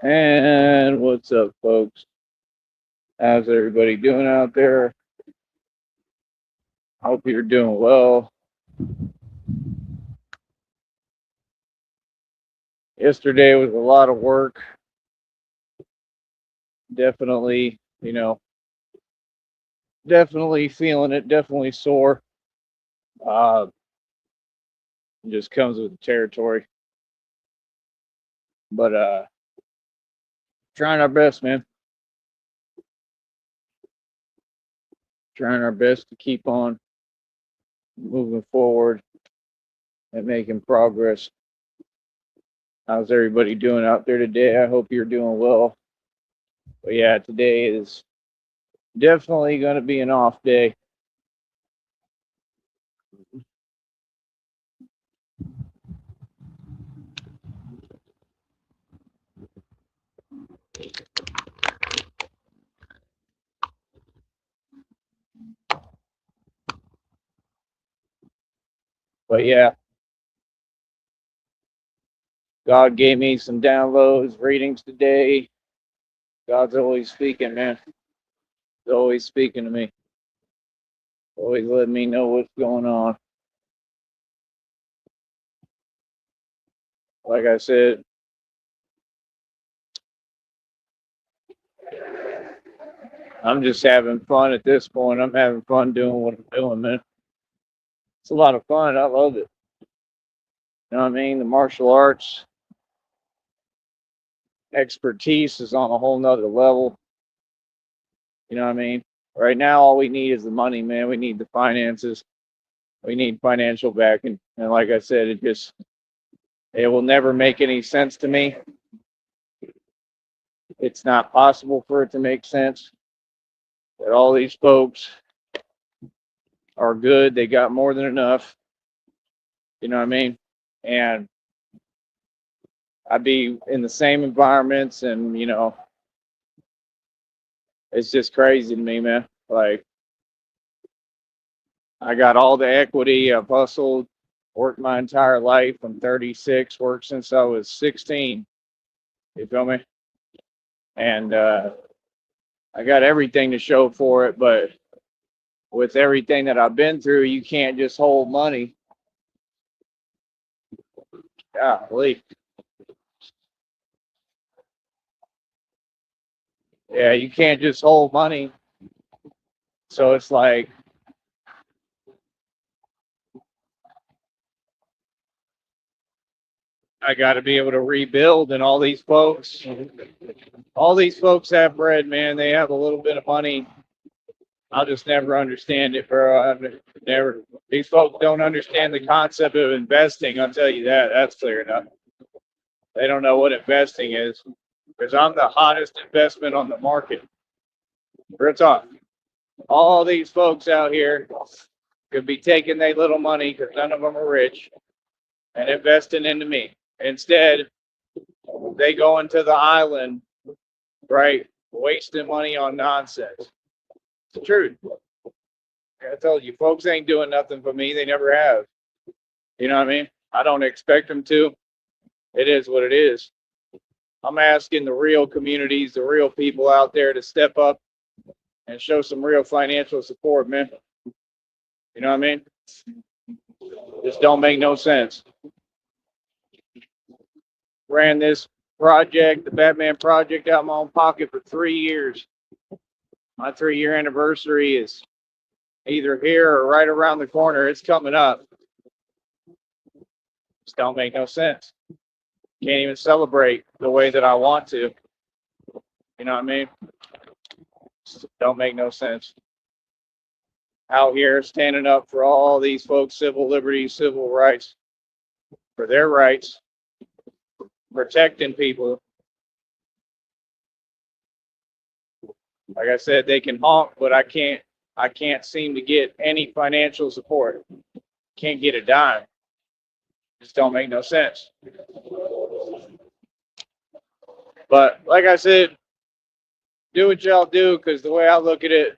And what's up, folks? How's everybody doing out there? Hope you're doing well. Yesterday was a lot of work. Definitely, definitely feeling it. Definitely sore. Uh, it just comes with the territory. But trying our best, man. Trying our best to keep on moving forward and making progress. How's everybody doing out there today? I hope you're doing well. But yeah, today is definitely going to be an off day. But yeah, God gave me some downloads, readings today. God's always speaking, man. He's always speaking to me. Always letting me know what's going on. Like I said, I'm just having fun at this point. I'm having fun doing what I'm doing, man. It's a lot of fun. I love it. You know what I mean? The martial arts expertise is on a whole nother level. You know what I mean? Right now, all we need is the money, man. We need the finances. We need financial backing. And like I said, it will never make any sense to me. It's not possible for it to make sense that all these folks are good. They got more than enough. You know what I mean? And I'd be in the same environments, and it's just crazy to me, man. Like, I got all the equity. I've hustled, worked my entire life. I'm 36, worked since I was 16. You feel me? And I got everything to show for it, but with everything that I've been through, you can't just hold money. Golly. Yeah, you can't just hold money. So it's like I got to be able to rebuild, and all these folks have bread, man. They have a little bit of money. I'll just never understand it, bro. I've never. These folks don't understand the concept of investing. I'll tell you that. That's clear enough. They don't know what investing is, because I'm the hottest investment on the market. Real talk. All these folks out here could be taking their little money, because none of them are rich, and investing into me. Instead, they go into the island, right, wasting money on nonsense. It's the truth. I told you, folks ain't doing nothing for me. They never have. You know what I mean? I don't expect them to. It is what it is. I'm asking the real communities, the real people out there to step up and show some real financial support, man. You know what I mean? This don't make no sense. Ran this project, the Batman project, out of my own pocket for 3 years. My 3 year anniversary is either here or right around the corner. It's coming up. Just don't make no sense. Can't even celebrate the way that I want to. You know what I mean? Just don't make no sense. Out here standing up for all these folks, civil liberties, civil rights, for their rights, protecting people. Like I said, they can honk, but I can't seem to get any financial support. Can't get a dime. Just don't make no sense. But like I said, do what y'all do, because the way I look at it,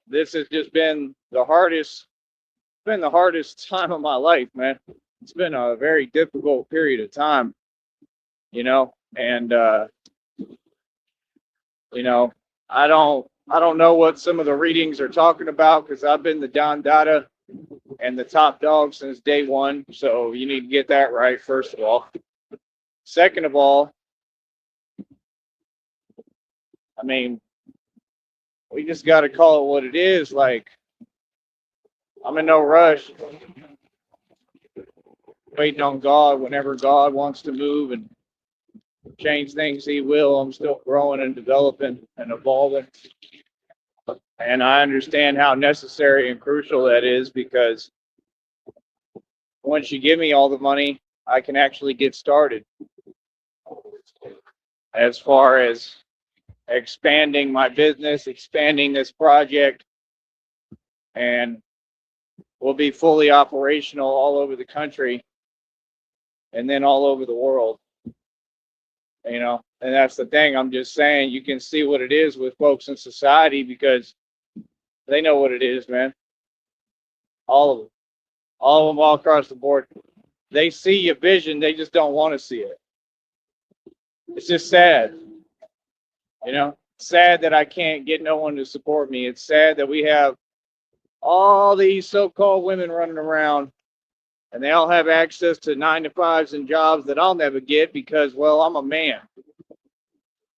this has just been the hardest time of my life, man. It's been a very difficult period of time. you know, and you know, I don't know what some of the readings are talking about because I've been the Don Dada and the top dog since day one. So you need to get that right, first of all. Second of all, I mean, we just got to call it what it is. Like, I'm in no rush, waiting on God. Whenever God wants to move and change things, He will. I'm still growing and developing and evolving. And I understand how necessary and crucial that is because once you give me all the money, I can actually get started as far as expanding my business, expanding this project, and we'll be fully operational all over the country and then all over the world. You know, and that's the thing. I'm just saying you can see what it is with folks in society because they know what it is, man. All of them. All of them all across the board. They see a vision, they just don't want to see it. It's just sad. You know, sad that I can't get no one to support me. It's sad that we have all these so-called women running around and they all have access to 9-to-5s and jobs that I'll never get because, well, I'm a man.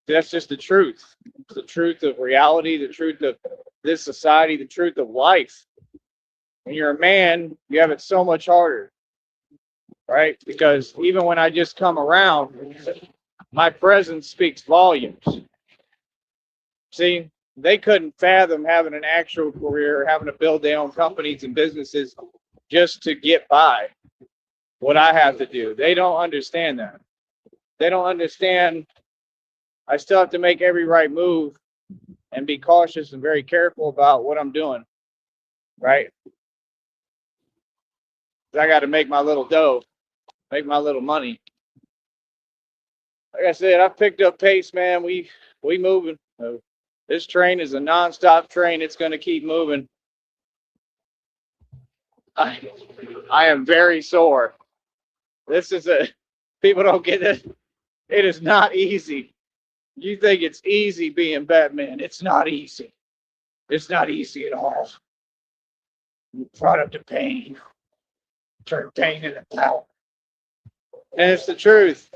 That's just the truth. It's the truth of reality, the truth of this society, the truth of life. When you're a man, you have it so much harder, right? Because even when I just come around, my presence speaks volumes. See, they couldn't fathom having an actual career, having to build their own companies and businesses just to get by what I have to do. They don't understand that. They don't understand I still have to make every right move and be cautious and very careful about what I'm doing, right? I got to make my little dough, make my little money. Like I said, I've picked up pace, man. We moving. This train is a nonstop train. It's going to keep moving. I am very sore. People don't get it. It is not easy. You think it's easy being Batman. It's not easy. It's not easy at all. Product of pain. Turn pain into power. And it's the truth.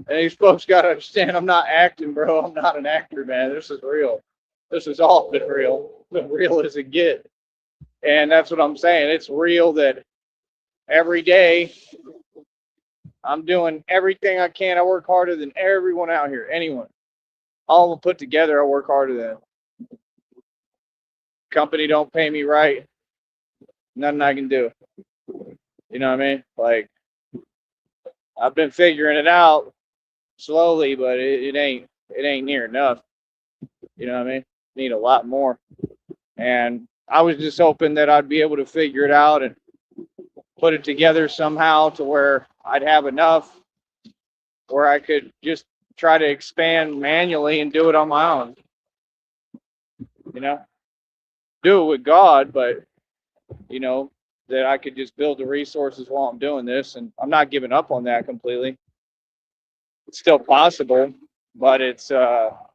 And these folks got to understand I'm not acting, bro. I'm not an actor, man. This is real. This has all been real. It's been real as it gets. And that's what I'm saying. It's real that every day I'm doing everything I can. I work harder than everyone out here. Anyone. All of them put together, I work harder than. Company don't pay me right. Nothing I can do. You know what I mean? Like, I've been figuring it out slowly, but it ain't near enough. You know what I mean? Need a lot more. And I was just hoping that I'd be able to figure it out and put it together somehow to where I'd have enough where I could just try to expand manually and do it on my own. You know? Do it with God, but you know, that I could just build the resources while I'm doing this, and I'm not giving up on that completely. It's still possible, but it's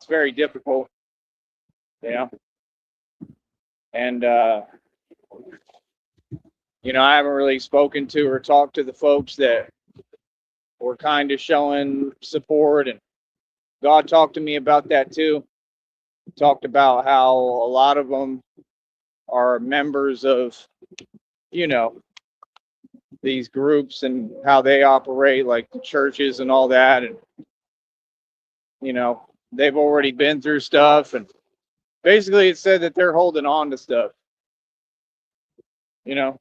very difficult, you know. And you know, I haven't really spoken to or talked to the folks that were kind of showing support, and God talked to me about that too. Talked about how a lot of them are members of, you know, these groups and how they operate, like the churches and all that. And, you know, they've already been through stuff. And basically it said that they're holding on to stuff. You know,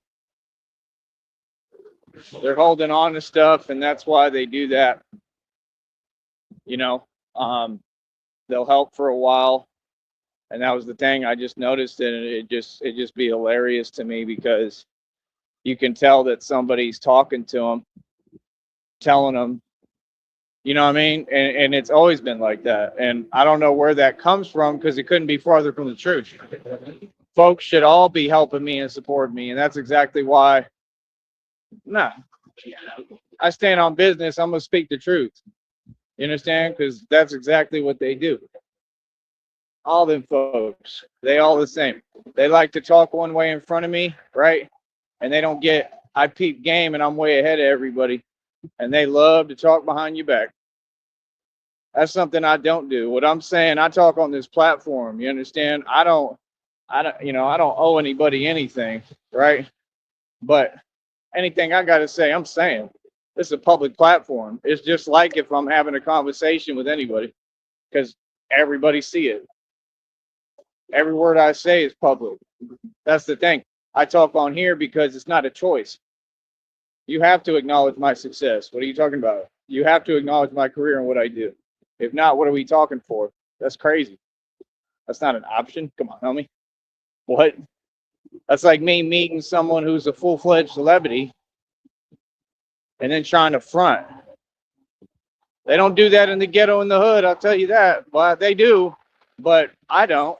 they're holding on to stuff, and that's why they do that. You know, they'll help for a while. And that was the thing I just noticed, and it just be hilarious to me because you can tell that somebody's talking to them, telling them, you know what I mean? And it's always been like that. And I don't know where that comes from because it couldn't be farther from the truth. Folks should all be helping me and supporting me. And that's exactly why, nah, I stand on business. I'm gonna speak the truth. You understand? Because that's exactly what they do. All them folks, they all the same. They like to talk one way in front of me, right? And they don't get I peep game and I'm way ahead of everybody. And they love to talk behind your back. That's something I don't do. What I'm saying, I talk on this platform. You understand? I don't owe anybody anything, right? But anything I got to say, I'm saying. This is a public platform. It's just like if I'm having a conversation with anybody, because everybody see it. Every word I say is public. That's the thing. I talk on here because it's not a choice. You have to acknowledge my success. What are you talking about? You have to acknowledge my career and what I do. If not, what are we talking for? That's crazy. That's not an option. Come on, homie. What? That's like me meeting someone who's a full-fledged celebrity and then trying to front. They don't do that in the ghetto in the hood, I'll tell you that. Well, they do, but I don't.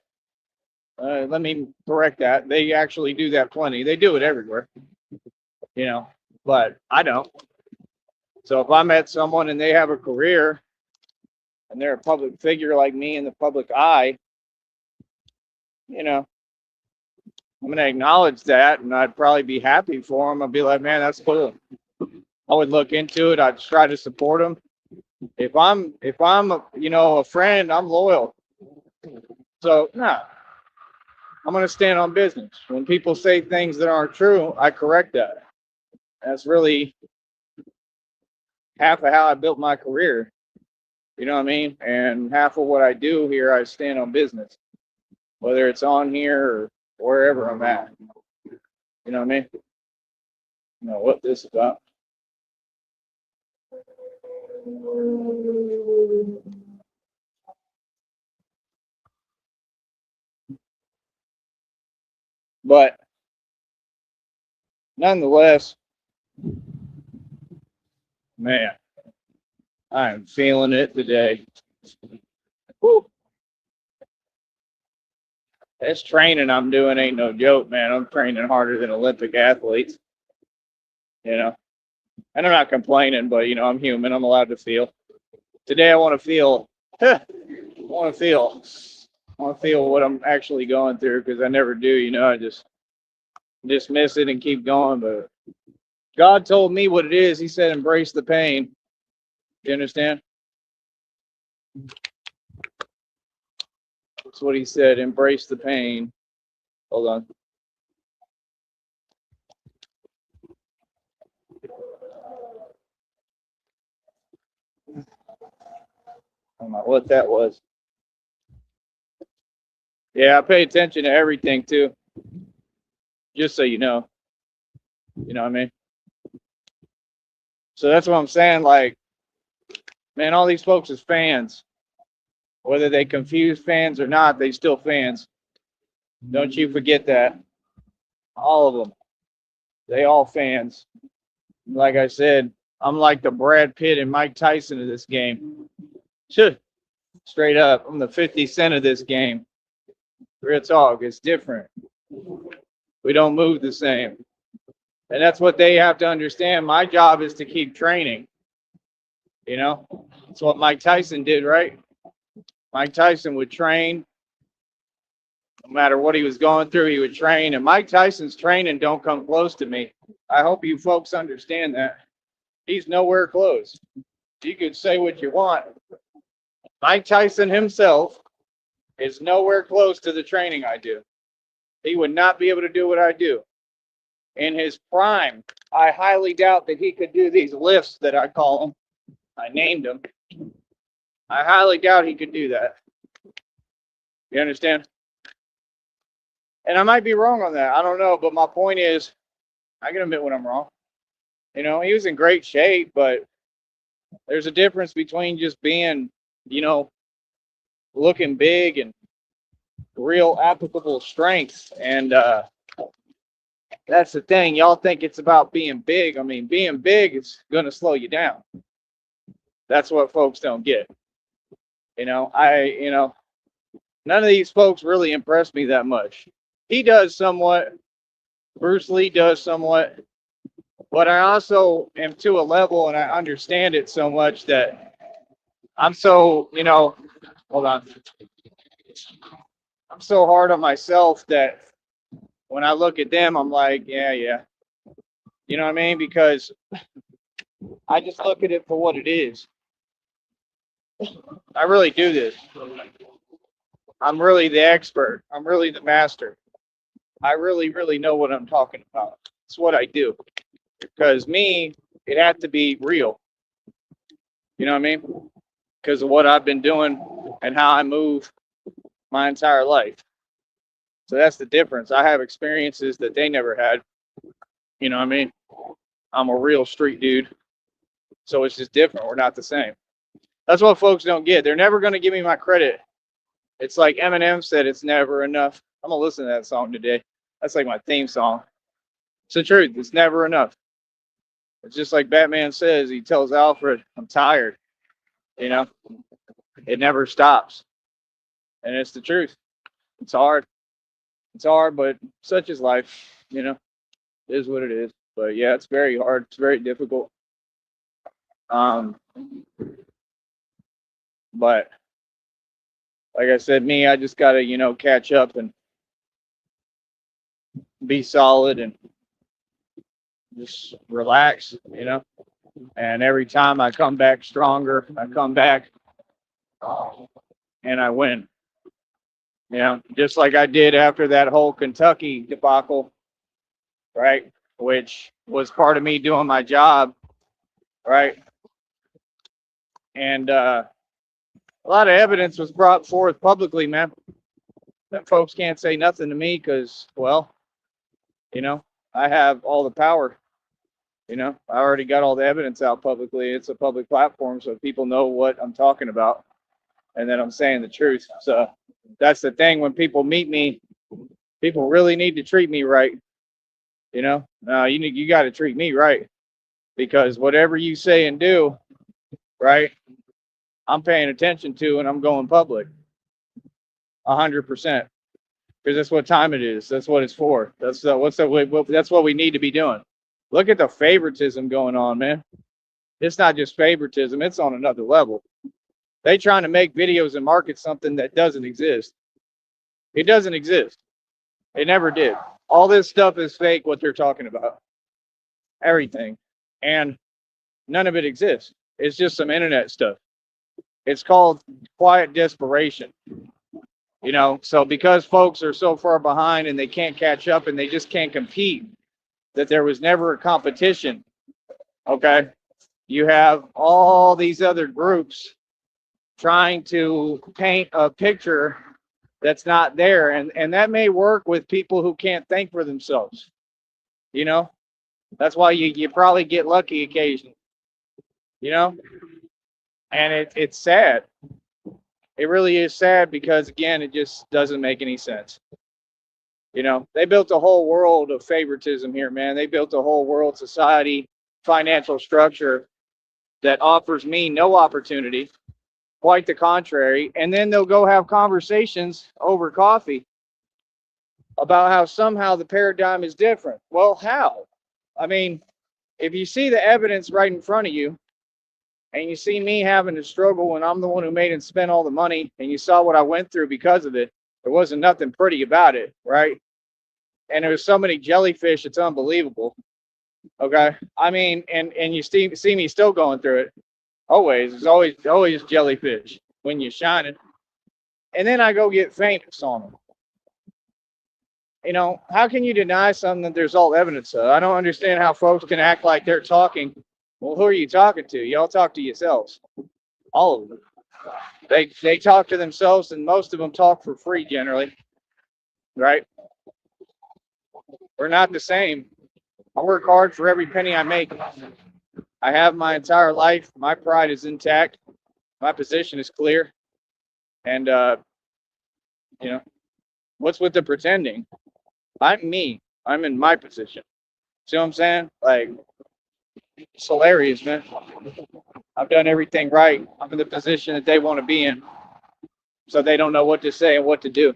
Let me correct that. They actually do that plenty. They do it everywhere, but I don't. So if I met someone and they have a career and they're a public figure like me in the public eye, I'm going to acknowledge that, and I'd probably be happy for them. I'd be like, man, that's cool. I would look into it. I'd try to support them. If I'm a friend, I'm loyal. So, I'm going to stand on business. When people say things that aren't true, I correct that. That's really half of how I built my career. You know what I mean? And half of what I do here, I stand on business, whether it's on here or wherever I'm at. You know what I mean? You know what this is about. But nonetheless, man, I am feeling it today. Woo. This training I'm doing ain't no joke, man. I'm training harder than Olympic athletes. And I'm not complaining, but I'm human. I'm allowed to feel. Today I want to feel. I want to feel. I want to feel what I'm actually going through because I never do. I just dismiss it and keep going. But God told me what it is. He said, embrace the pain. You understand? That's what he said. Embrace the pain. Hold on. I don't know what that was. Yeah, I pay attention to everything too. Just so you know. You know what I mean? So that's what I'm saying. Like, man, all these folks is fans. Whether they confuse fans or not, they still fans. Don't you forget that. All of them. They all fans. Like I said, I'm like the Brad Pitt and Mike Tyson of this game. Straight up. I'm the 50 Cent of this game. Real talk. It's different. We don't move the same. And that's what they have to understand. My job is to keep training. That's what Mike Tyson did, right? Mike Tyson would train. No matter what he was going through, he would train. And Mike Tyson's training don't come close to me. I hope you folks understand that. He's nowhere close. You could say what you want. Mike Tyson himself is nowhere close to the training I do. He would not be able to do what I do. In his prime, I highly doubt that he could do these lifts that I call them. I named them. I highly doubt he could do that. You understand? And I might be wrong on that. I don't know. But my point is, I can admit when I'm wrong. He was in great shape, but there's a difference between just being, looking big and real applicable strength. And that's the thing. Y'all think it's about being big. I mean, being big is going to slow you down. That's what folks don't get. None of these folks really impress me that much. He does somewhat. Bruce Lee does somewhat. But I also am to a level and I understand it so much that I'm so, hold on. I'm so hard on myself that when I look at them, I'm like, yeah, yeah. You know what I mean? Because I just look at it for what it is. I really do this. I'm really the expert. I'm really the master. I really, really know what I'm talking about. It's what I do. Because me, it had to be real. You know what I mean? Because of what I've been doing and how I move my entire life. So that's the difference. I have experiences that they never had. You know what I mean? I'm a real street dude. So it's just different. We're not the same. That's what folks don't get. They're never going to give me my credit. It's like Eminem said, it's never enough. I'm going to listen to that song today. That's like my theme song. It's the truth. It's never enough. It's just like Batman says, he tells Alfred, I'm tired. You know, it never stops. And it's the truth. It's hard. It's hard, but such is life. It is what it is. But yeah, it's very hard. It's very difficult. But like I said, I just got to, catch up and be solid and just relax. And every time I come back stronger, I come back and I win. Just like I did after that whole Kentucky debacle, right? Which was part of me doing my job, right? And a lot of evidence was brought forth publicly, man. That folks can't say nothing to me because, well, I have all the power. I already got all the evidence out publicly. It's a public platform, so people know what I'm talking about and that I'm saying the truth. So that's the thing. When people meet me, people really need to treat me right. You got to treat me right because whatever you say and do, right, I'm paying attention to and I'm going public 100% because that's what time it is. That's what it's for. That's what we need to be doing. Look at the favoritism going on, man. It's not just favoritism. It's on another level. They trying to make videos and market something that doesn't exist. It doesn't exist. It never did. All this stuff is fake, what they're talking about. Everything. And none of it exists. It's just some internet stuff. It's called quiet desperation. So because folks are so far behind and they can't catch up and they just can't compete, that there was never a competition. Okay. You have all these other groups trying to paint a picture that's not there. And that may work with people who can't think for themselves. That's why you probably get lucky occasionally. And it's sad. It really is sad because, again, it just doesn't make any sense. They built a whole world of favoritism here, man. They built a whole world society, financial structure that offers me no opportunity, quite the contrary. And then they'll go have conversations over coffee about how somehow the paradigm is different. Well, how? I mean, if you see the evidence right in front of you, and you see me having to struggle when I'm the one who made and spent all the money, and you saw what I went through because of it, there wasn't nothing pretty about it, right? And there was so many jellyfish, it's unbelievable. Okay, I mean, and you see me still going through it. There's always jellyfish when you're shining. And then I go get famous on them. How can you deny something that there's all evidence of? I don't understand how folks can act like they're talking. Well, who are you talking to? Y'all talk to yourselves. All of them. They talk to themselves, and most of them talk for free generally. Right? We're not the same. I work hard for every penny I make. I have my entire life. My pride is intact. My position is clear. And what's with the pretending? I'm me. I'm in my position. See what I'm saying? Like, it's hilarious, man. I've done everything right. I'm in the position that they want to be in. So they don't know what to say and what to do.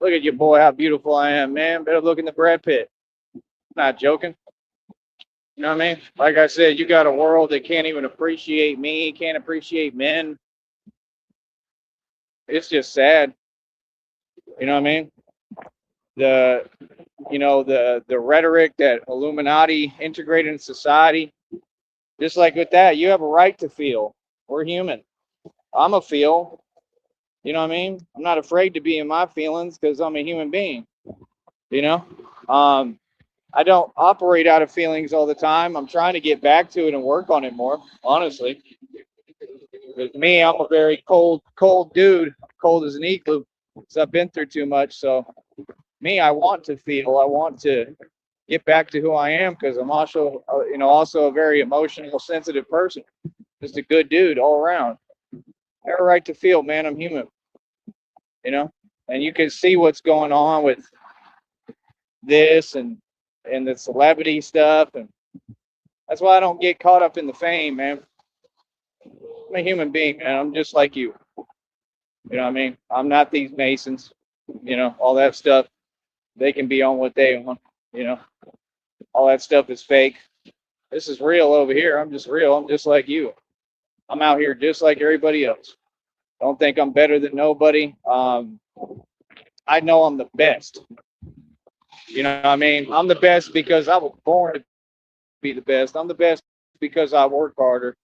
Look at you, boy, how beautiful I am, man. Better look in the Brad Pitt. Not joking. You know what I mean? Like I said, you got a world that can't even appreciate me, can't appreciate men. It's just sad. You know what I mean? The the rhetoric that Illuminati integrated in society, just like with that, you have a right to feel. We're human. I'm a feel. You know what I mean? I'm not afraid to be in my feelings because I'm a human being. You know, um, I don't operate out of feelings all the time. I'm trying to get back to it and work on it more. Honestly, with me, I'm a very cold dude. Cold as an igloo. So I've been through too much. So me, I want to feel. I want to get back to who I am because I'm also, also a very emotional, sensitive person. Just a good dude all around. I have a right to feel, man. I'm human. You know, and you can see what's going on with this and the celebrity stuff, and that's why I don't get caught up in the fame, man. I'm a human being, man. I'm just like you. You know what I mean? I'm not these Masons. All that stuff. They can be on what they want. You know, all that stuff is fake. This is real over here. I'm just real. I'm just like you. I'm out here just like everybody else. Don't think I'm better than nobody. I know I'm the best. You know what I mean? I'm the best because I was born to be the best. I'm the best because I work harder.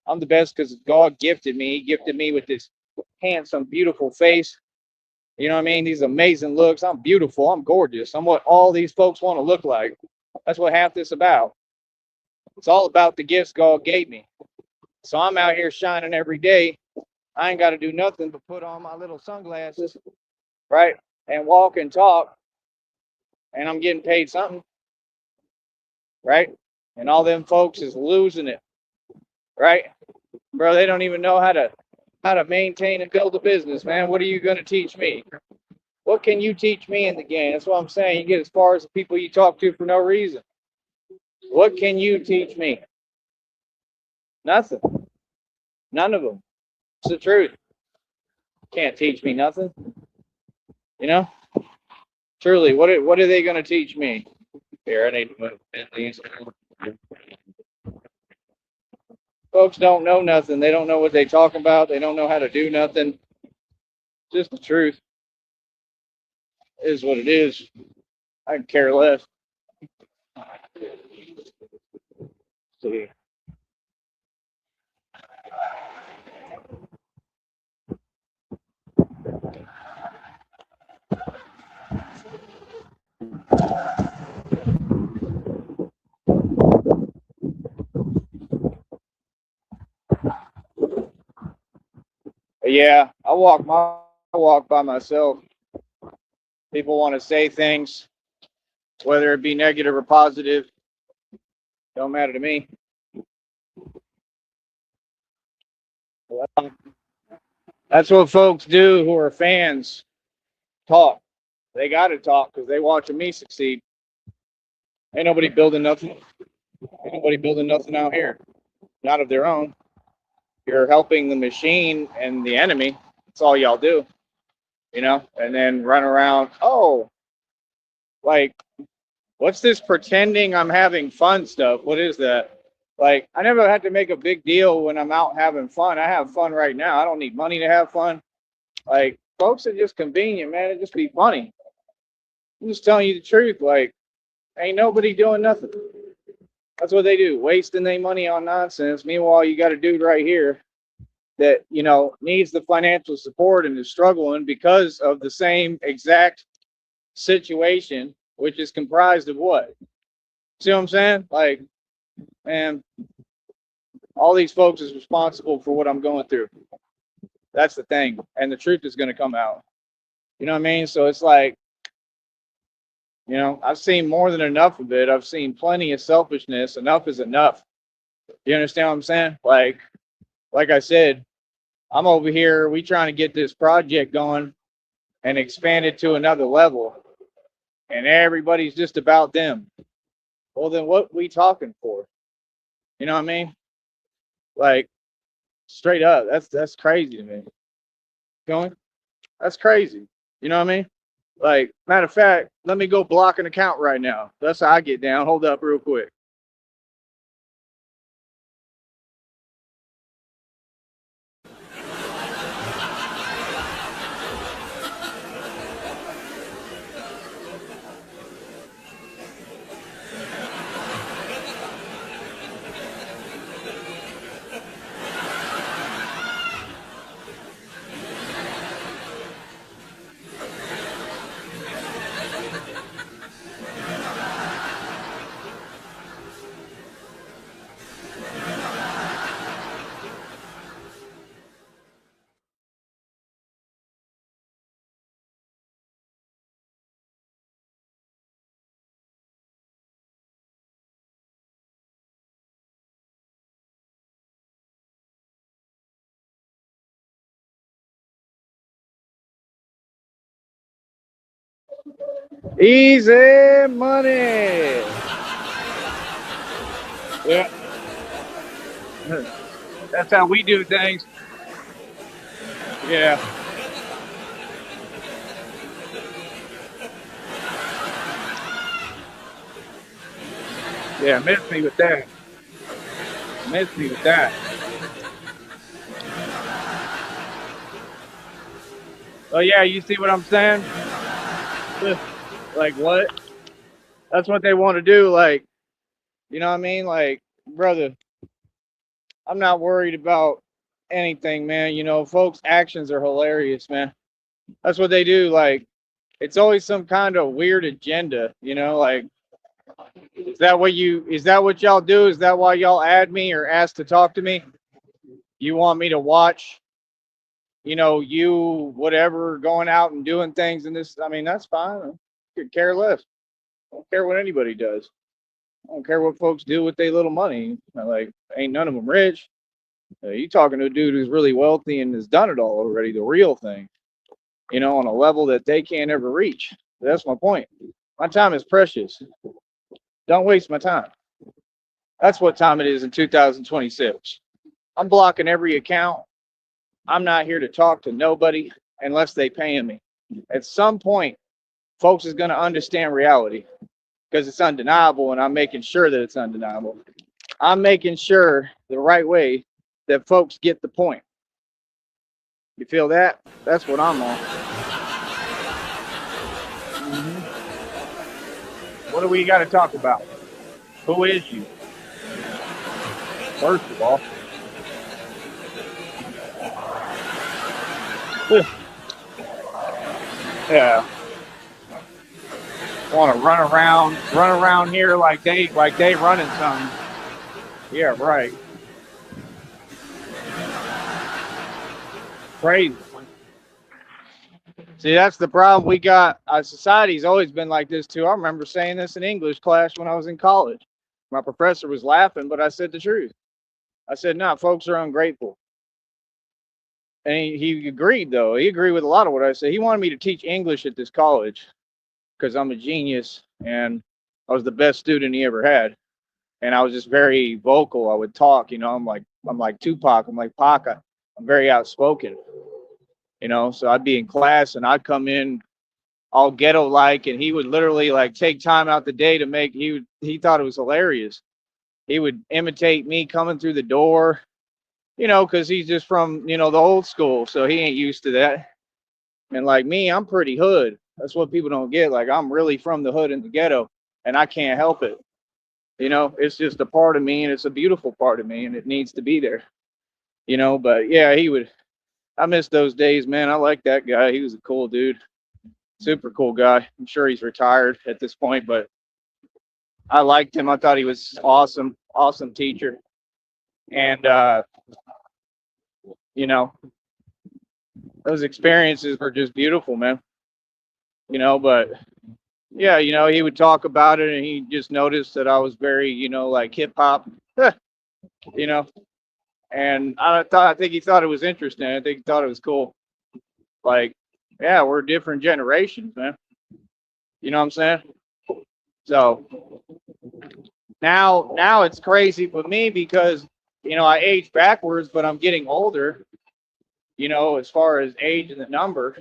I'm the best because God gifted me. He gifted me with this handsome, beautiful face. You know what I mean? These amazing looks. I'm beautiful. I'm gorgeous. I'm what all these folks want to look like. That's what half this about. It's all about the gifts God gave me. So I'm out here shining every day. I ain't got to do nothing but put on my little sunglasses, right? And walk and talk, and I'm getting paid something, right? And all them folks is losing it, right? Bro, they don't even know how to maintain and build a business, man. What are you gonna teach me? What can you teach me in the game? That's what I'm saying. You get as far as the people you talk to for no reason. What can you teach me? Nothing. None of them. It's the truth. Can't teach me nothing. You know? Truly, what are they gonna teach me? Here, I need to move at least. Folks don't know nothing. They don't know what they talking about. They don't know how to do nothing. Just the truth. It is what it is. I can care less. See. But yeah, I walk by myself. People want to say things, whether it be negative or positive, don't matter to me. Well, that's what folks do who are fans. Talk. They got to talk because they watching me succeed. Ain't nobody building nothing. Ain't nobody building nothing out here. Not of their own. You're helping the machine and the enemy. That's all y'all do. And then run around. Oh, like, what's this pretending I'm having fun stuff? What is that? Like, I never had to make a big deal when I'm out having fun. I have fun right now. I don't need money to have fun. Like, folks are just convenient, man. It just be funny. I'm just telling you the truth. Like, ain't nobody doing nothing. That's what they do, wasting their money on nonsense. Meanwhile, you got a dude right here that, needs the financial support and is struggling because of the same exact situation, which is comprised of what? See what I'm saying? Like, man, all these folks is responsible for what I'm going through. That's the thing. And the truth is going to come out. You know what I mean? So it's like, I've seen more than enough of it. I've seen plenty of selfishness. Enough is enough. You understand what I'm saying? Like I said, I'm over here. We trying to get this project going and expand it to another level. And everybody's just about them. Well, then what we talking for? You know what I mean? Like, straight up, that's crazy to me. Going, that's crazy. You know what I mean? Like, matter of fact, let me go block an account right now. That's how I get down. Hold up real quick. Easy money. Yeah, that's how we do things. Yeah, yeah. Miss me with that. Miss me with that. Oh yeah, you see what I'm saying? Like what? That's what they want to do. Like, you know what I mean? Like, brother, I'm not worried about anything, man. You know, folks' actions are hilarious, man. That's what they do. Like, it's always some kind of weird agenda, you know, like is that what y'all do? Is that why y'all add me or ask to talk to me? You want me to watch, you know, you whatever going out and doing things in this? I mean, that's fine. I could care less. I don't care what anybody does. I don't care what folks do with their little money. Like, ain't none of them rich. You talking to a dude who's really wealthy and has done it all already, the real thing, you know, on a level that they can't ever reach. That's my point. My time is precious. Don't waste my time. That's what time it is in 2026. I'm blocking every account. I'm not here to talk to nobody unless they paying me. At some point, folks is going to understand reality because it's undeniable, and I'm making sure that it's undeniable. I'm making sure the right way that folks get the point. You feel that? That's what I'm on. Mhm. What do we got to talk about? Who is you? First of all, yeah, want to run around here like they running something. Yeah, right. Crazy. See, that's the problem we got. Society's always been like this too. I remember saying this in English class when I was in college. My professor was laughing, but I said the truth. I said, "No, folks are ungrateful," and he agreed. Though he agreed with a lot of what I said. He wanted me to teach English at this college because I'm a genius and I was the best student he ever had. And I was just very vocal. I would talk. You know, I'm like Tupac. I'm like Pac. I'm very outspoken. You know, so I'd be in class and I'd come in all ghetto like, and he would literally like take time out the day to make. He thought it was hilarious. He would imitate me coming through the door, you know, because he's just from the old school, so he ain't used to that. And like me, I'm pretty hood. That's what people don't get. Like I'm really from the hood and the ghetto, and I can't help it. You know, it's just a part of me, and it's a beautiful part of me, and it needs to be there. You know, but yeah, he would. I miss those days, man. I like that guy. He was a cool dude, super cool guy. I'm sure he's retired at this point, but I liked him. I thought he was awesome, awesome teacher. And you know, those experiences were just beautiful, man. You know, but yeah, you know, he would talk about it and he just noticed that I was very, like hip hop, you know, and I think he thought it was interesting. I think he thought it was cool. Like, yeah, we're different generations, man. You know what I'm saying? So now it's crazy for me because, I age backwards, but I'm getting older, as far as age and the number.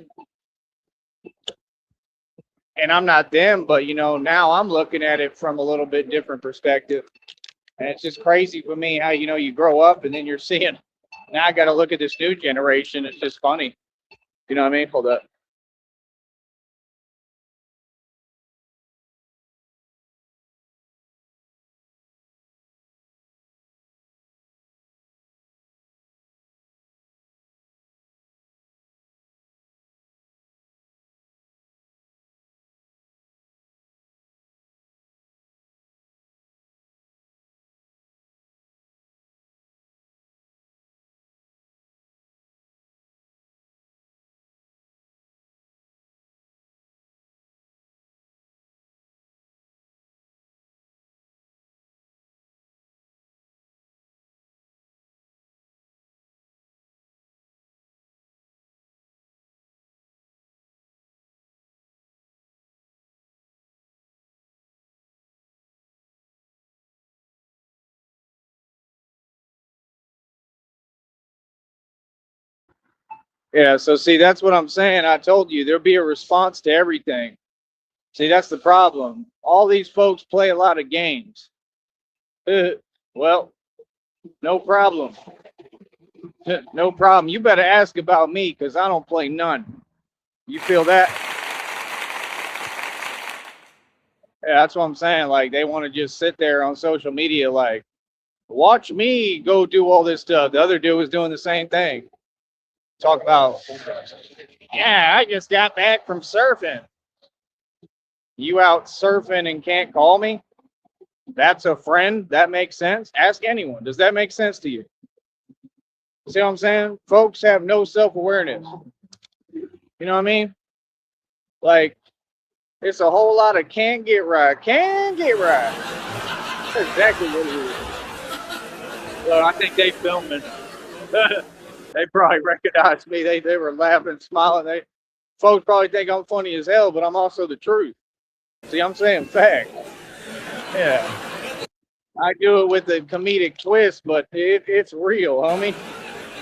And I'm not them, but now I'm looking at it from a little bit different perspective. And it's just crazy for me how you grow up and then you're seeing now I got to look at this new generation. It's just funny. You know what I mean? Hold up. Yeah, so see, that's what I'm saying. I told you there'll be a response to everything. See, that's the problem. All these folks play a lot of games. Well, no problem. No problem. You better ask about me because I don't play none. You feel that? Yeah, that's what I'm saying. Like they want to just sit there on social media, like, watch me go do all this stuff. The other dude was doing the same thing. Talk about, yeah, I just got back from surfing. You out surfing and can't call me? That's a friend? That makes sense? Ask anyone. Does that make sense to you? See what I'm saying? Folks have no self awareness. You know what I mean? Like, it's a whole lot of can't get right. Can't get right. That's exactly what it is. Well, I think they filming. They probably recognized me. They were laughing, smiling. Folks probably think I'm funny as hell, but I'm also the truth. See, I'm saying fact. Yeah. I do it with a comedic twist, but it's real, homie.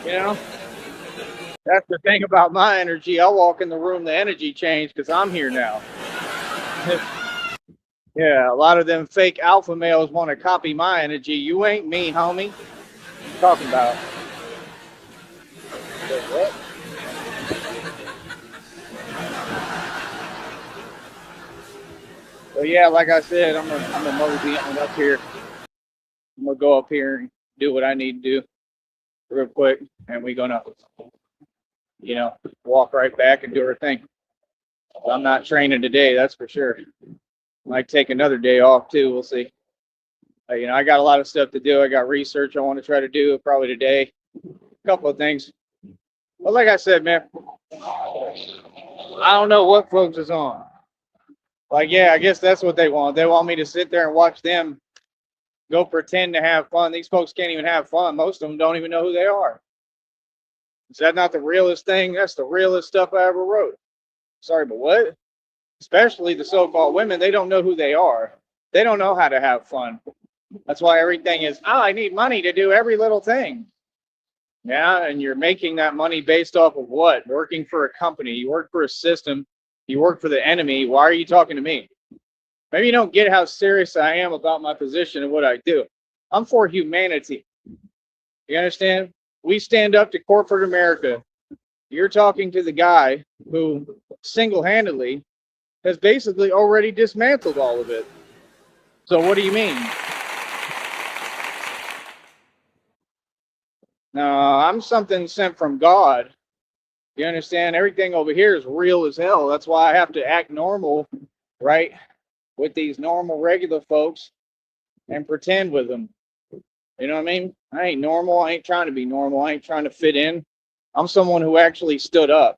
You know? That's the thing about my energy. I walk in the room, the energy changed because I'm here now. Yeah, a lot of them fake alpha males want to copy my energy. You ain't me, homie. What you talking about? What? So yeah, like I said, I'm gonna mosey on up here. I'm gonna go up here and do what I need to do real quick, and we're gonna, walk right back and do our thing. I'm not training today, that's for sure. Might take another day off too. We'll see. I got a lot of stuff to do. I got research I want to try to do probably today. A couple of things. But like I said, man, I don't know what folks is on. Like, yeah, I guess that's what they want. They want me to sit there and watch them go pretend to have fun. These folks can't even have fun. Most of them don't even know who they are. Is that not the realest thing? That's the realest stuff I ever wrote. Sorry, but what? Especially the so-called women, they don't know who they are. They don't know how to have fun. That's why everything is, I need money to do every little thing. Yeah, and you're making that money based off of what? Working for a company. You work for a system. You work for the enemy. Why are you talking to me? Maybe you don't get how serious I am about my position and what I do. I'm for humanity. You understand? We stand up to corporate America. You're talking to the guy who single-handedly has basically already dismantled all of it. So what do you mean? No, I'm something sent from God. You understand? Everything over here is real as hell. That's why I have to act normal, right? With these normal, regular folks and pretend with them. You know what I mean? I ain't normal. I ain't trying to be normal. I ain't trying to fit in. I'm someone who actually stood up.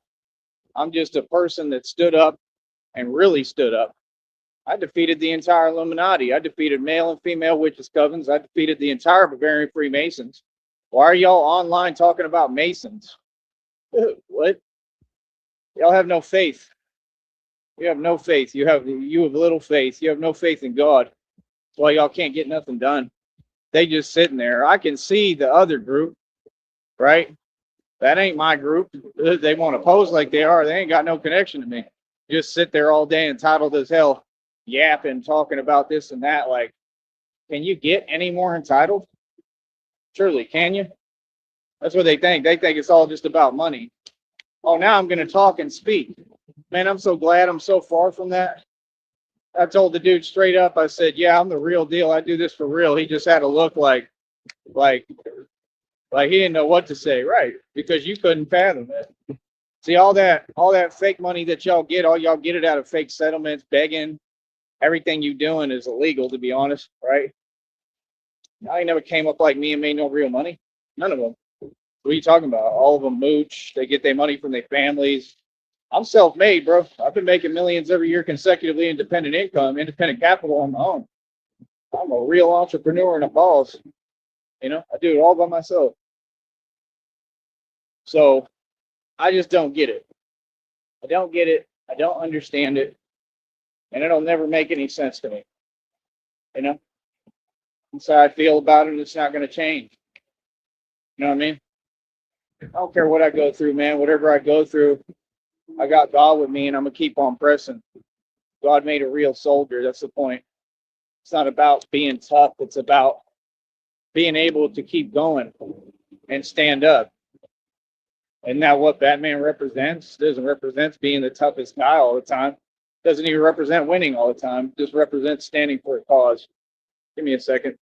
I'm just a person that stood up and really stood up. I defeated the entire Illuminati. I defeated male and female witches' covens. I defeated the entire Bavarian Freemasons. Why are y'all online talking about Masons? What? Y'all have no faith. You have no faith. You have little faith. You have no faith in God. That's why y'all can't get nothing done. They just sitting there. I can see the other group, right? That ain't my group. They want to pose like they are. They ain't got no connection to me. Just sit there all day entitled as hell, yapping, talking about this and that. Like, can you get any more entitled? Surely, can you? That's what they think. They think it's all just about money. Oh, now I'm going to talk and speak. Man, I'm so glad I'm so far from that. I told the dude straight up, I said, yeah, I'm the real deal. I do this for real. He just had a look like he didn't know what to say, right? Because you couldn't fathom it. See, all that fake money that y'all get, all y'all get it out of fake settlements, begging. Everything you doing is illegal, to be honest, right? I ain't never came up like me and made no real money. None of them. What are you talking about? All of them mooch. They get their money from their families. I'm self-made, bro. I've been making millions every year consecutively, independent income, independent capital on my own. I'm a real entrepreneur and a boss. I do it all by myself. So I just don't get it. I don't get it. I don't understand it. And it'll never make any sense to me. You know? That's how I feel about it. It's not going to change. You know what I mean? I don't care what I go through, man. Whatever I go through, I got God with me, and I'm gonna keep on pressing. God made a real soldier. That's the point. It's not about being tough. It's about being able to keep going and stand up. And now what Batman represents doesn't represent being the toughest guy all the time. Doesn't even represent winning all the time. Just represents standing for a cause. Give me a second.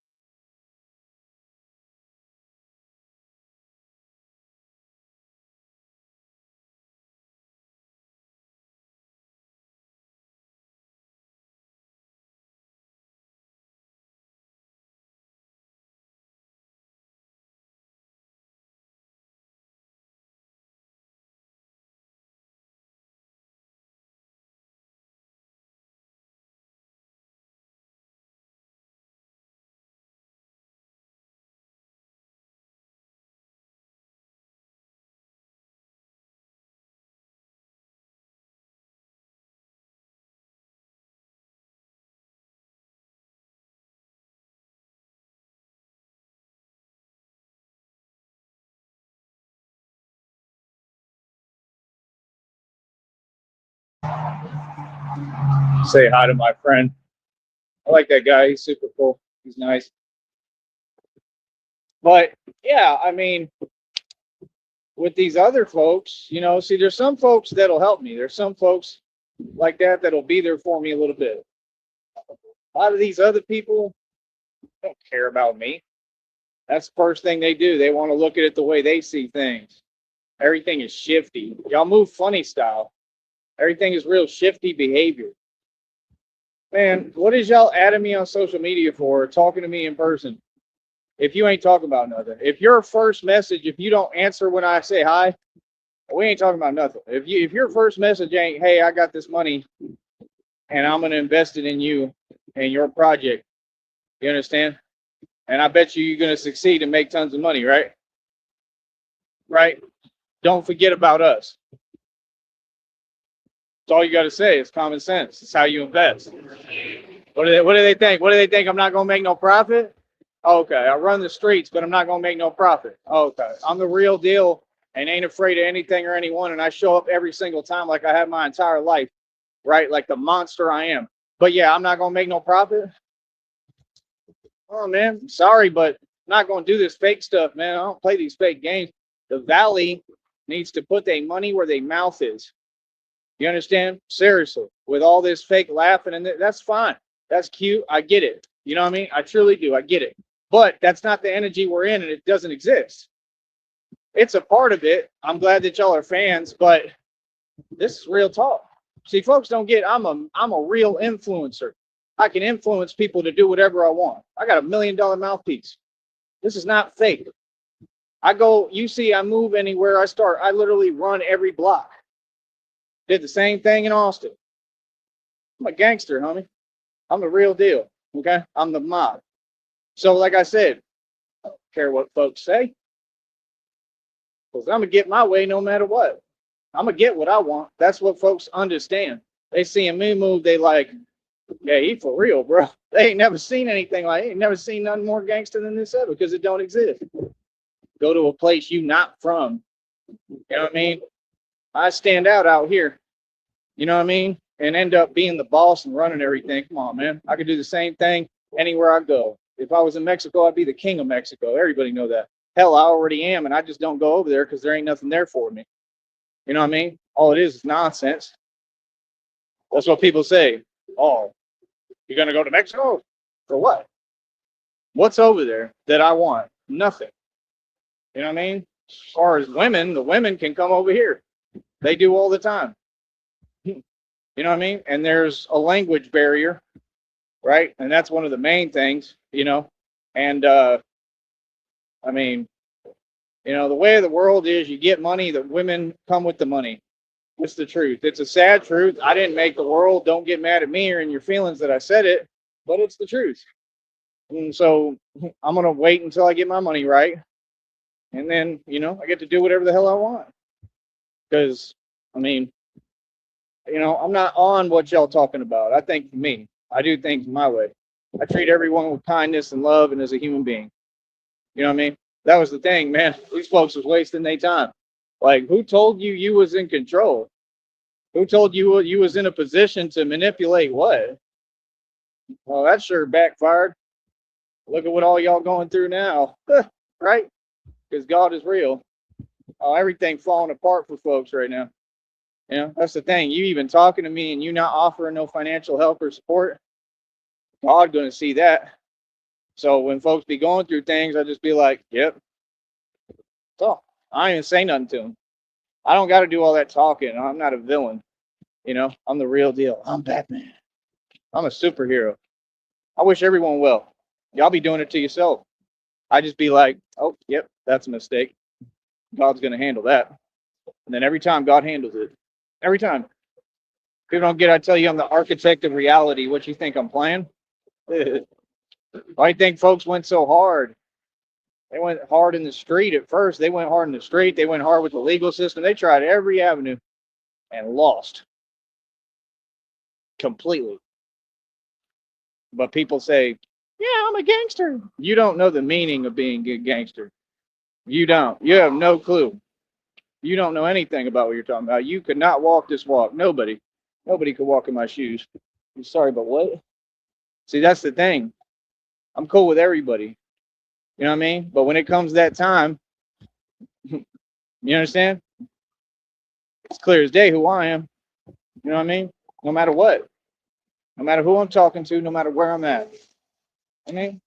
Say hi to my friend. I like that guy. He's super cool. He's nice. But yeah, I mean, with these other folks, see, there's some folks that'll help me. There's some folks like that that'll be there for me a little bit. A lot of these other people don't care about me. That's the first thing they do. They want to look at it the way they see things. Everything is shifty. Y'all move funny style. Everything is real shifty behavior. Man, what is y'all adding me on social media for, talking to me in person? If you ain't talking about nothing. If your first message, if you don't answer when I say hi, we ain't talking about nothing. If your first message ain't, hey, I got this money and I'm gonna invest it in you and your project. You understand? And I bet you're gonna succeed and make tons of money, right? Right? Don't forget about us. That's all you got to say. It's common sense. It's how you invest. What do they think? What do they think? I'm not gonna make no profit? Okay, I run the streets, but I'm not gonna make no profit. Okay, I'm the real deal and ain't afraid of anything or anyone, and I show up every single time like I have my entire life, right? Like the monster I am. But yeah, I'm not gonna make no profit. Oh man, sorry, but I'm not gonna do this fake stuff, man. I don't play these fake games. The Valley needs to put their money where their mouth is. You understand? Seriously, with all this fake laughing and that's fine. That's cute. I get it. You know what I mean? I truly do. I get it. But that's not the energy we're in, and it doesn't exist. It's a part of it. I'm glad that y'all are fans, but this is real talk. See, folks don't get I'm a real influencer. I can influence people to do whatever I want. I got $1 million mouthpiece. This is not fake. I go, you see, I move anywhere I start. I literally run every block. Did the same thing in Austin. I'm a gangster, homie. I'm the real deal. Okay? I'm the mob. So, like I said, I don't care what folks say. Because I'm going to get my way no matter what. I'm going to get what I want. That's what folks understand. They see me move, they like, yeah, he for real, bro. They ain't never seen anything like it. Ain't never seen nothing more gangster than this ever because it don't exist. Go to a place you not from. You know what I mean? I stand out here. You know what I mean? And end up being the boss and running everything. Come on, man. I could do the same thing anywhere I go. If I was in Mexico, I'd be the king of Mexico. Everybody know that. Hell, I already am, and I just don't go over there because there ain't nothing there for me. You know what I mean? All it is nonsense. That's what people say. Oh, you're gonna go to Mexico? For what? What's over there that I want? Nothing. You know what I mean? As far as women, the women can come over here. They do all the time. You know what I mean? And there's a language barrier, right? And that's one of the main things, And I mean, the way of the world is you get money, the women come with the money. It's the truth. It's a sad truth. I didn't make the world. Don't get mad at me or in your feelings that I said it, but it's the truth. And so I'm going to wait until I get my money right. And then, I get to do whatever the hell I want. Because, I mean, I'm not on what y'all talking about. I think for me, I do things my way. I treat everyone with kindness and love and as a human being. You know what I mean? That was the thing, man. These folks was wasting their time. Like, who told you you was in control? Who told you you was in a position to manipulate what? Well, that sure backfired. Look at what all y'all going through now, right? Because God is real. Oh, everything falling apart for folks right now. You know, that's the thing. You even talking to me and you not offering no financial help or support, God gonna see that. So when folks be going through things, I just be like, yep. So I ain't even say nothing to them. I don't got to do all that talking. I'm not a villain. You know, I'm the real deal. I'm Batman. I'm a superhero. I wish everyone well. Y'all be doing it to yourself. I just be like, oh, yep, that's a mistake. God's gonna handle that. And then every time God handles it, every time. People don't get. I tell you, I'm the architect of reality. What you think I'm playing? I think folks went so hard. They went hard in the street at first. They went hard in the street. They went hard with the legal system. They tried every avenue and lost completely. But people say, yeah, I'm a gangster. You don't know the meaning of being a gangster. You don't. You have no clue. You don't know anything about what you're talking about. You could not walk this walk. Nobody could walk in my shoes. I'm sorry, but what? See, that's the thing. I'm cool with everybody. You know what I mean? But when it comes that time, you understand? It's clear as day who I am. You know what I mean? No matter what. No matter who I'm talking to, no matter where I'm at. I mean,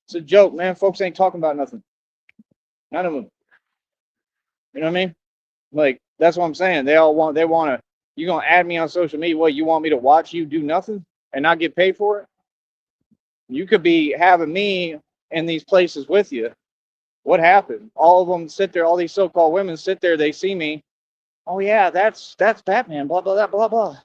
it's a joke, man. Folks ain't talking about nothing. None of them. You know what I mean? Like, that's what I'm saying. They want to, you going to add me on social media. What, you want me to watch you do nothing and not get paid for it? You could be having me in these places with you. What happened? All of them sit there, all these so-called women sit there, they see me. Oh yeah, that's Batman, blah, blah, blah, blah, blah.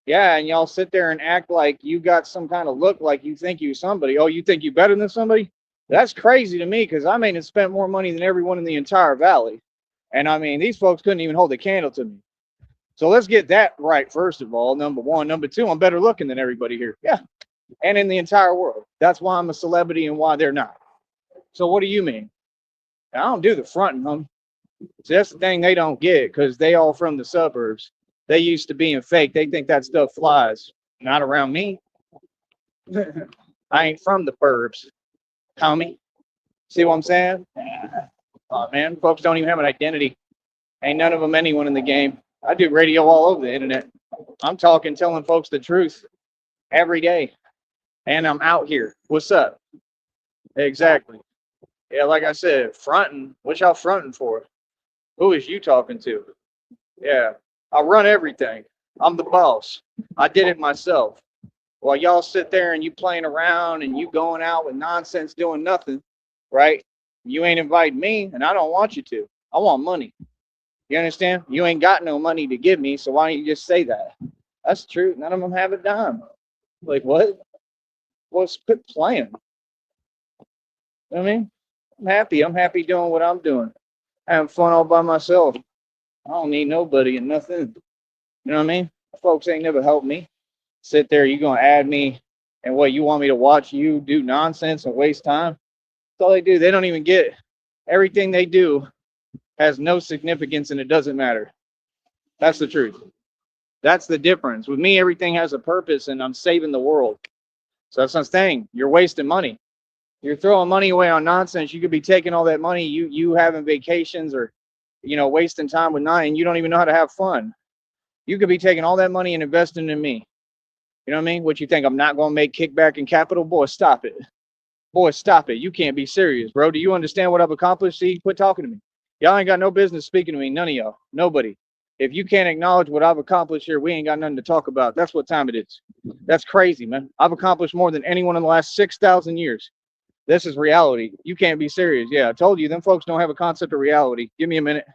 Yeah, and y'all sit there and act like you got some kind of look like you think you somebody. Oh, you think you better than somebody? That's crazy to me because I may have spent more money than everyone in the entire valley. And I mean, these folks couldn't even hold a candle to me. So let's get that right, first of all, number one. Number two, I'm better looking than everybody here. Yeah. And in the entire world. That's why I'm a celebrity and why they're not. So what do you mean? I don't do the fronting, huh? So that's the thing they don't get because they all from the suburbs. They used to being fake. They think that stuff flies. Not around me. I ain't from the burbs, homie. See what I'm saying? Oh, man, folks don't even have an identity. Ain't none of them anyone in the game. I do radio all over the internet. I'm talking, telling folks the truth every day. And I'm out here. What's up? Exactly. Yeah, like I said, fronting. What y'all fronting for? Who is you talking to? Yeah, I run everything. I'm the boss. I did it myself. While y'all sit there and you playing around and you going out with nonsense doing nothing, right? You ain't inviting me and I don't want you to. I want money. You understand? You ain't got no money to give me, so why don't you just say that? That's true. None of them have a dime. Like, what? What's quit playing? You know what I mean? I'm happy. I'm happy doing what I'm doing. Having fun all by myself. I don't need nobody and nothing. You know what I mean? Folks ain't never helped me. Sit there, you gonna add me, and what, you want me to watch you do nonsense and waste time? That's all they do. They don't even get it. Everything they do has no significance and it doesn't matter. That's the truth. That's the difference. With me, everything has a purpose and I'm saving the world. So that's what I'm saying. You're wasting money. You're throwing money away on nonsense. You could be taking all that money, you having vacations or, wasting time with nothing. You don't even know how to have fun. You could be taking all that money and investing in me. You know what I mean? What you think? I'm not going to make kickback in capital? Boy, stop it. Boy, stop it. You can't be serious, bro. Do you understand what I've accomplished? See, quit talking to me. Y'all ain't got no business speaking to me. None of y'all. Nobody. If you can't acknowledge what I've accomplished here, we ain't got nothing to talk about. That's what time it is. That's crazy, man. I've accomplished more than anyone in the last 6,000 years. This is reality. You can't be serious. Yeah, I told you, them folks don't have a concept of reality. Give me a minute.